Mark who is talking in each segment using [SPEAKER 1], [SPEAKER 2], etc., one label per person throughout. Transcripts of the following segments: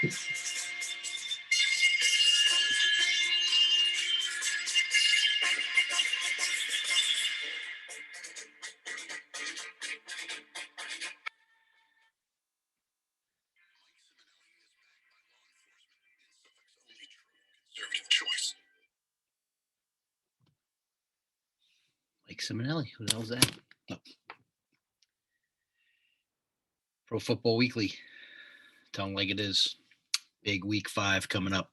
[SPEAKER 1] Mike Simonelli, who the hell's that? Oh. Pro Football Weekly, telling like it is. Big week 5 coming up.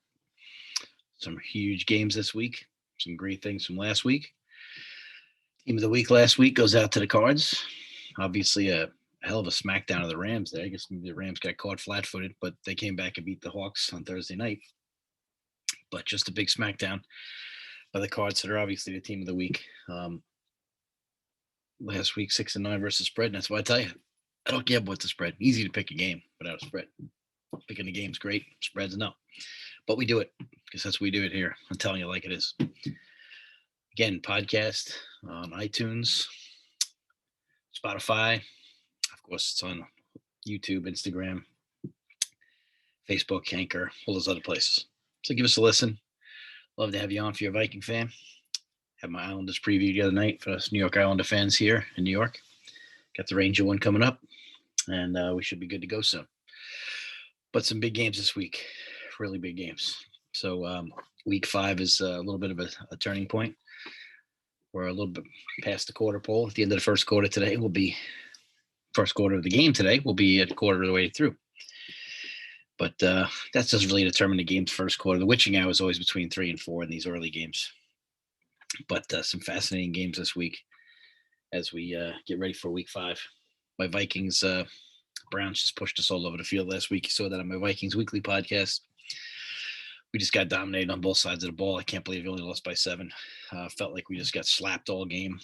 [SPEAKER 1] Some huge games this week. Some great things from last week. Team of the week last week goes out to the Cards. Obviously, a hell of a smackdown of the Rams there. I guess maybe the Rams got caught flat-footed, but they came back and beat the Hawks on Thursday night. But just a big smackdown by the Cards, that are obviously the team of the week. Last week, 6-9 versus spread, and that's why I tell you, I don't care what's the spread. Easy to pick a game without a spread. Picking the game's great. Spreads, no. But we do it because that's what we do it here. I'm telling you like it is. Again, podcast on iTunes, Spotify. Of course, it's on YouTube, Instagram, Facebook, Anchor, all those other places. So give us a listen. Love to have you on if you're a Viking fan. Had my Islanders preview the other night for us New York Islander fans here in New York. Got the Ranger one coming up, and we should be good to go soon. But some big games this week, really big games. So week 5 is a little bit of a turning point. We're a little bit past the quarter pole. At the end of the first quarter today will be first quarter of the game today. We'll be a quarter of the way through. But that doesn't really determine the game's first quarter. The witching hour is always between 3 and 4 in these early games. But some fascinating games this week as we get ready for week 5. My Vikings, Browns just pushed us all over the field last week. You saw that on my Vikings Weekly podcast. We just got dominated on both sides of the ball. I can't believe we only lost by 7. Felt like we just got slapped all game.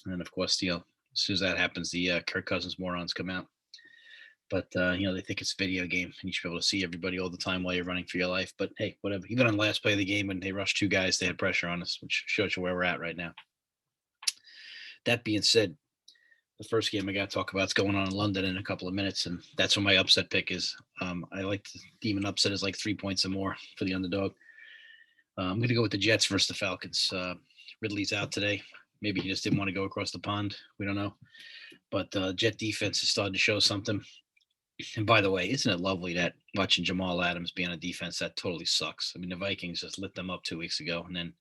[SPEAKER 1] And, of course, as soon as that happens, the Kirk Cousins morons come out. But, they think it's a video game, and you should be able to see everybody all the time while you're running for your life. But, hey, whatever. Even on the last play of the game, when they rushed 2 guys, they had pressure on us, which shows you where we're at right now. That being said, the first game I got to talk about is going on in London in a couple of minutes, and that's what my upset pick is. I like to deem an upset as like 3 points or more for the underdog. I'm going to go with the Jets versus the Falcons. Ridley's out today. Maybe he just didn't want to go across the pond. We don't know. But Jet defense has started to show something. And by the way, isn't it lovely that watching Jamal Adams be on a defense that totally sucks? I mean, the Vikings just lit them up 2 weeks ago, and then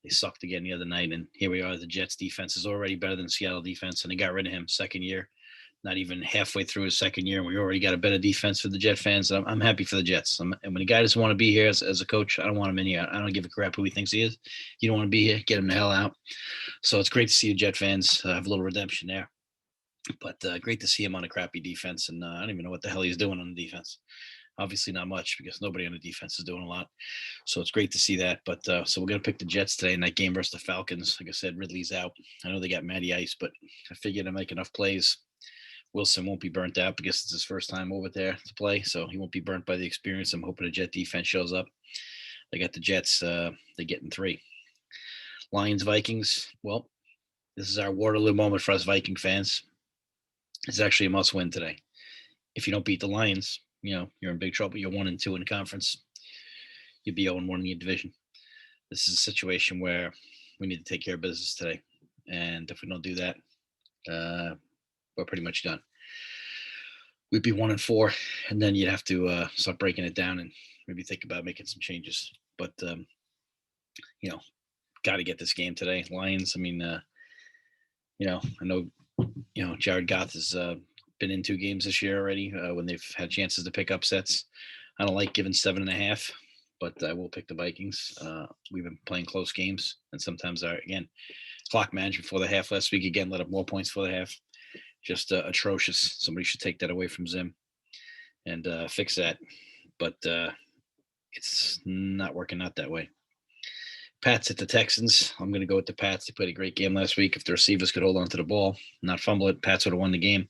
[SPEAKER 1] they sucked again the other night. And here we are. The Jets defense is already better than Seattle defense, and they got rid of him second year. Not even halfway through his second year, and we already got a better defense for the Jet fans. I'm happy for the Jets. And when a guy doesn't want to be here as a coach, I don't want him in here. I don't give a crap who he thinks he is. You don't want to be here, get him the hell out. So it's great to see the Jet fans have a little redemption there. But great to see him on a crappy defense, and I don't even know what the hell he's doing on the defense. Obviously not much, because nobody on the defense is doing a lot. So it's great to see that. But so we're going to pick the Jets today in that game versus the Falcons. Like I said, Ridley's out. I know they got Matty Ice, but I figured to make enough plays. Wilson won't be burnt out because it's his first time over there to play, so he won't be burnt by the experience. I'm hoping the Jet defense shows up. They got the Jets. They're getting 3. Lions, Vikings. Well, this is our Waterloo moment for us Viking fans. It's actually a must-win today. If you don't beat the Lions, you're in big trouble. You're 1-2 in the conference. You'd be 0-1 in your division. This is a situation where we need to take care of business today. And if we don't do that, we're pretty much done. We'd be 1-4, and then you'd have to start breaking it down and maybe think about making some changes. But, got to get this game today. Lions, I mean, I know, Jared Goff has been in 2 games this year already when they've had chances to pick upsets. I don't like giving 7.5, but I will pick the Vikings. We've been playing close games, and sometimes clock management before the half last week again let up more points for the half. Just atrocious. Somebody should take that away from Zim and fix that. But it's not working out that way. Pats at the Texans. I'm going to go with the Pats. They played a great game last week. If the receivers could hold on to the ball, not fumble it, Pats would have won the game.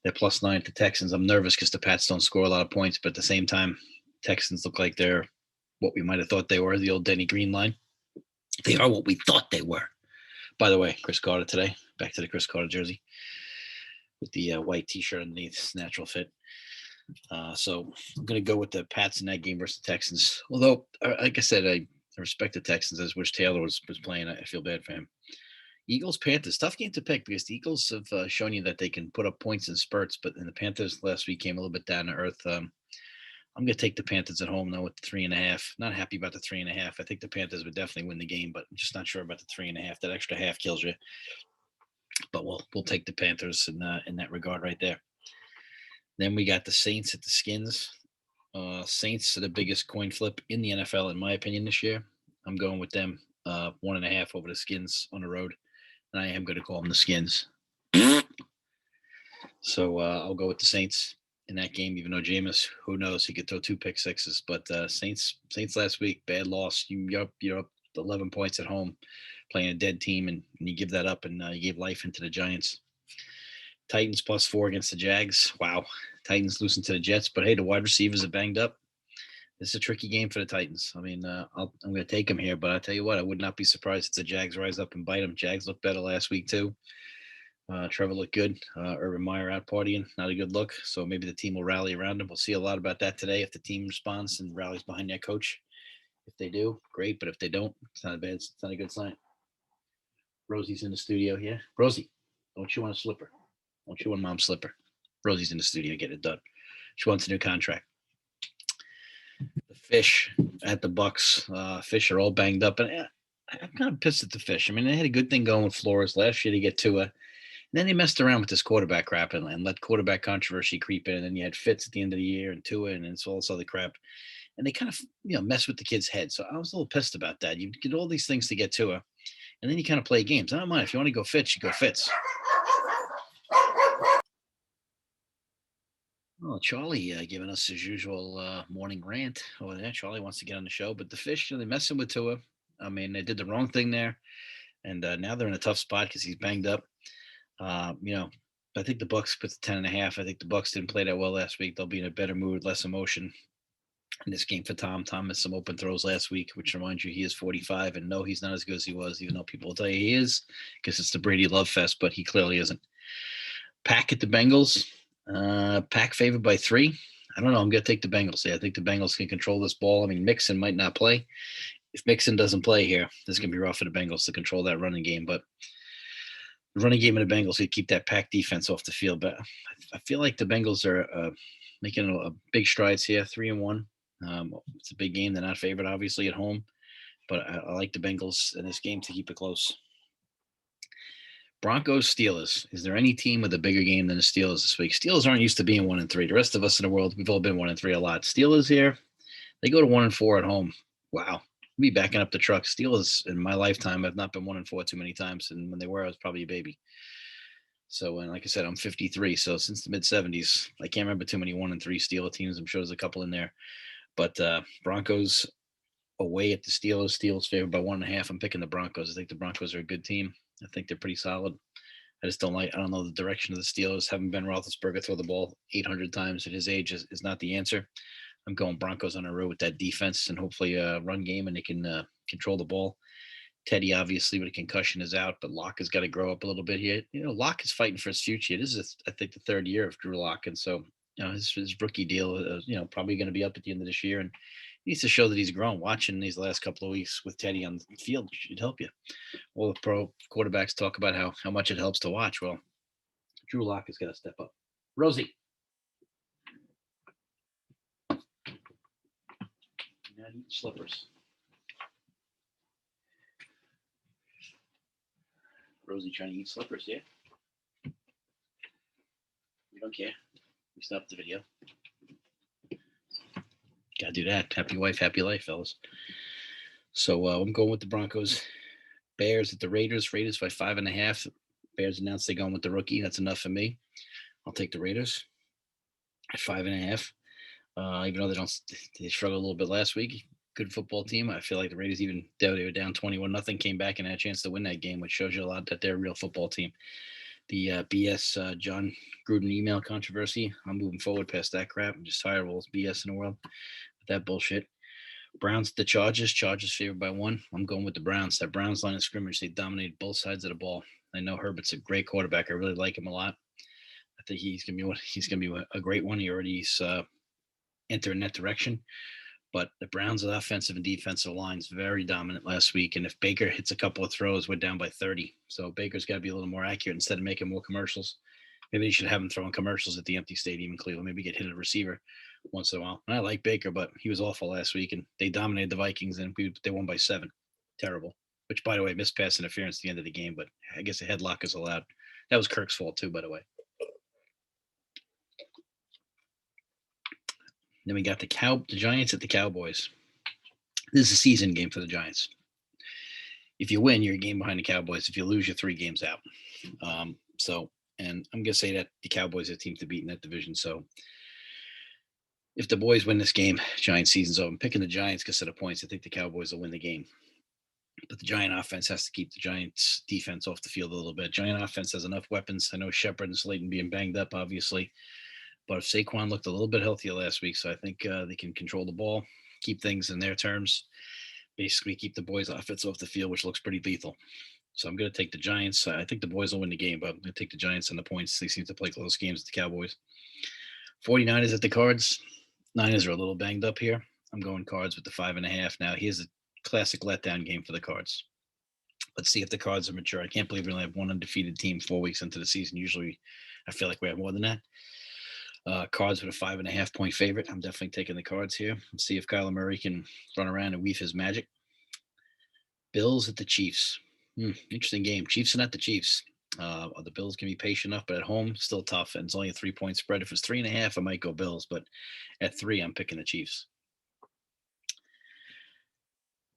[SPEAKER 1] They're +9 at the Texans. I'm nervous because the Pats don't score a lot of points, but at the same time, Texans look like they're what we might have thought they were, the old Denny Green line. They are what we thought they were. By the way, Chris Carter today. Back to the Chris Carter jersey with the white T-shirt underneath. It's natural fit. So I'm going to go with the Pats in that game versus the Texans. Although, like I said, I respect the Texans. I wish Taylor was playing. I feel bad for him. Eagles, Panthers, tough game to pick because the Eagles have shown you that they can put up points in spurts, but in the Panthers last week came a little bit down to earth. I'm going to take the Panthers at home now with the 3.5. Not happy about the 3.5. I think the Panthers would definitely win the game, but I'm just not sure about the 3.5. That extra half kills you. But we'll take the Panthers in that regard right there. Then we got the Saints at the Skins. Saints are the biggest coin flip in the NFL, in my opinion, this year. I'm going with them 1.5 over the Skins on the road, and I am going to call them the Skins. So I'll go with the Saints in that game, even though Jameis, who knows, he could throw 2 pick sixes. But Saints last week, bad loss. You're up 11 points at home, playing a dead team, and you give that up, and you gave life into the Giants. Titans +4 against the Jags. Wow. Titans losing to the Jets, but hey, the wide receivers are banged up. This is a tricky game for the Titans. I mean, I'm going to take them here, but I'll tell you what, I would not be surprised if the Jags rise up and bite them. Jags looked better last week too. Trevor looked good. Urban Meyer out partying, not a good look. So maybe the team will rally around him. We'll see a lot about that today if the team responds and rallies behind their coach. If they do, great. But if they don't, it's not a bad. It's not a good sign. Rosie's in the studio here. Rosie, don't you want a slipper? Don't you want mom's slipper? Rosie's in the studio getting it done. She wants a new contract. The Fish at the Bucks. Fish are all banged up, and I'm kind of pissed at the Fish. I mean, they had a good thing going with Flores last year to get Tua. And then they messed around with this quarterback crap and let quarterback controversy creep in. And then you had Fitz at the end of the year and Tua and it's all this other crap. And they kind of mess with the kid's head. So I was a little pissed about that. You get all these things to get Tua, and then you kind of play games. I don't mind if you want to go Fitz, you go Fitz. Well, Charlie giving us his usual morning rant over there. Charlie wants to get on the show, but the Fish, they're messing with Tua. I mean, they did the wrong thing there, and now they're in a tough spot because he's banged up. I think the Bucks put the 10.5. I think the Bucks didn't play that well last week. They'll be in a better mood, less emotion in this game for Tom. Tom missed some open throws last week, which reminds you he is 45, and no, he's not as good as he was, even though people will tell you he is because it's the Brady love fest, but he clearly isn't. Pack at the Bengals. Pack favored by 3. I don't know. I'm going to take the Bengals. Yeah, I think the Bengals can control this ball. I mean, Mixon might not play. If Mixon doesn't play here, this is going to be rough for the Bengals to control that running game. But the running game of the Bengals could keep that Pack defense off the field. But I feel like the Bengals are making a big strides here, 3-1. It's a big game. They're not favored, obviously, at home. But I like the Bengals in this game to keep it close. Broncos, Steelers. Is there any team with a bigger game than the Steelers this week? Steelers aren't used to being 1-3. The rest of us in the world, we've all been 1-3 a lot. Steelers here, they go to 1-4 at home. Wow. Me backing up the truck. Steelers in my lifetime have not been 1-4 too many times, and when they were, I was probably a baby. So, and like I said, I'm 53. So since the mid 70s, I can't remember too many 1-3 Steeler teams. I'm sure there's a couple in there, but Broncos away at the Steelers. Steelers favored by 1.5. I'm picking the Broncos. I think the Broncos are a good team. I think they're pretty solid. I don't know the direction of the Steelers. Having Ben Roethlisberger throw the ball 800 times at his age is not the answer. I'm going Broncos on a road with that defense and hopefully a run game, and they can control the ball. Teddy, obviously, with a concussion, is out, but Locke has got to grow up a little bit here. Locke is fighting for his future. This is, I think, the 3rd year of Drew Lock, and so his rookie deal, probably going to be up at the end of this year, and he needs to show that he's grown. Watching these last couple of weeks with Teddy on the field should help you. All the pro quarterbacks talk about how much it helps to watch. Well, Drew Lock has got to step up. Rosie. Not eat slippers. Rosie trying to eat slippers, yeah? You don't care? We stopped the video. Gotta do that. Happy wife, happy life, fellas. So I'm going with the Broncos. Bears at the Raiders. Raiders by 5.5. Bears announced they're going with the rookie. That's enough for me. I'll take the Raiders at 5.5. Even though they struggled a little bit last week. Good football team. I feel like the Raiders, even though they were down 21-0, came back and had a chance to win that game, which shows you a lot that they're a real football team. The BS John Gruden email controversy. I'm moving forward past that crap. I'm just tired of all this BS in the world. With that bullshit. Browns, the Chargers. Chargers favored by 1. I'm going with the Browns. That Browns line of scrimmage, they dominated both sides of the ball. I know Herbert's a great quarterback. I really like him a lot. I think he's gonna be a great one. He already's entering that direction. But the Browns' offensive and defensive lines very dominant last week. And if Baker hits a couple of throws, we're down by 30. So Baker's got to be a little more accurate instead of making more commercials. Maybe they should have him throwing commercials at the empty stadium in Cleveland. Maybe get hit at a receiver once in a while. And I like Baker, but he was awful last week, and they dominated the Vikings, and they won by 7. Terrible. Which, by the way, missed pass interference at the end of the game, but I guess a headlock is allowed. That was Kirk's fault too, by the way. Then we got the Giants at the Cowboys. This is a season game for the Giants. If you win, you're a game behind the Cowboys. If you lose, you're 3 games out. And I'm going to say that the Cowboys are a team to beat in that division. So if the boys win this game, Giants season's over. I'm picking the Giants because of the points. I think the Cowboys will win the game. But the Giant offense has to keep the Giants defense off the field a little bit. Giant offense has enough weapons. I know Shepard and Slayton being banged up, obviously. But if Saquon looked a little bit healthier last week, so I think they can control the ball, keep things in their terms, basically keep the boys' offense off the field, which looks pretty lethal. So I'm going to take the Giants. I think the boys will win the game, but I'm going to take the Giants and the points. They seem to play close games with the Cowboys. 49ers at the Cards. Niners are a little banged up here. I'm going Cards with the 5.5. Now, here's a classic letdown game for the Cards. Let's see if the Cards are mature. I can't believe we only have one undefeated team 4 weeks into the season. Usually, I feel like we have more than that. Cards with a 5.5 point favorite. I'm definitely taking the Cards here. Let's see if Kyler Murray can run around and weave his magic. Bills at the Chiefs. Interesting game. Chiefs are not the Chiefs. The Bills can be patient enough, but at home, still tough. And it's only a 3-point spread. If it's 3.5, I might go Bills. But at 3, I'm picking the Chiefs.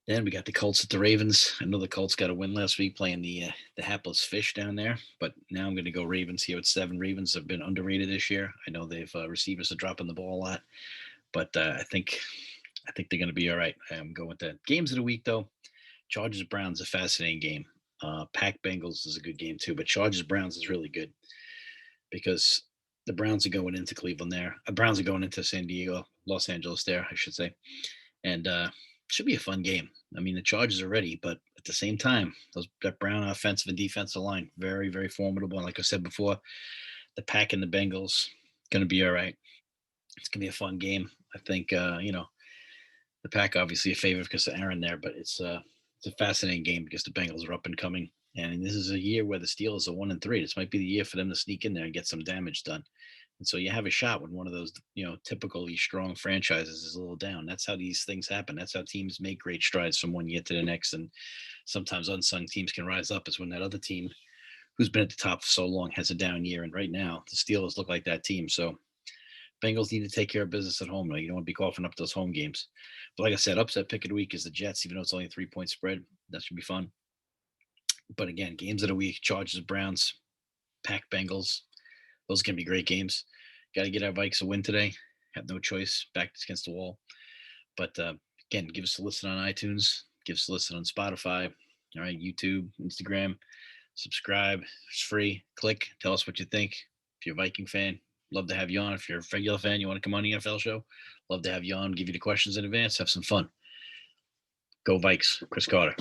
[SPEAKER 1] Then we got the Colts at the Ravens. I know the Colts got a win last week playing the hapless fish down there, but now I'm going to go Ravens here at 7. Ravens have been underrated this year. I know they've receivers are dropping the ball a lot, but I think they're going to be all right. I'm going with that. Games of the week though, Chargers Browns a fascinating game. Pack Bengals is a good game too, but Chargers Browns is really good because the Browns are going into Cleveland there. Browns are going into San Diego, Los Angeles there, I should say, and should be a fun game. I mean, the Chargers are ready, but at the same time, that Brown offensive and defensive line, very, very formidable. And like I said before, the Pack and the Bengals going to be all right. It's going to be a fun game. I think, the Pack obviously a favorite because of Aaron there, but it's a fascinating game because the Bengals are up and coming. And this is a year where the Steelers are 1-3. This might be the year for them to sneak in there and get some damage done. And so you have a shot when one of those, typically strong franchises is a little down. That's how these things happen. That's how teams make great strides from one year to the next. And sometimes unsung teams can rise up is when that other team who's been at the top for so long has a down year. And right now, the Steelers look like that team. So Bengals need to take care of business at home. You don't want to be coughing up those home games. But like I said, upset pick of the week is the Jets, even though it's only a 3-point spread. That should be fun. But again, games of the week, Chargers, Browns, Pack, Bengals. Those can be great games. Got to get our Vikes a win today. Have no choice. Back against the wall. But again, give us a listen on iTunes. Give us a listen on Spotify. All right, YouTube, Instagram. Subscribe. It's free. Click. Tell us what you think. If you're a Viking fan, love to have you on. If you're a regular fan, you want to come on the NFL show, love to have you on. Give you the questions in advance. Have some fun. Go Vikes. Chris Carter.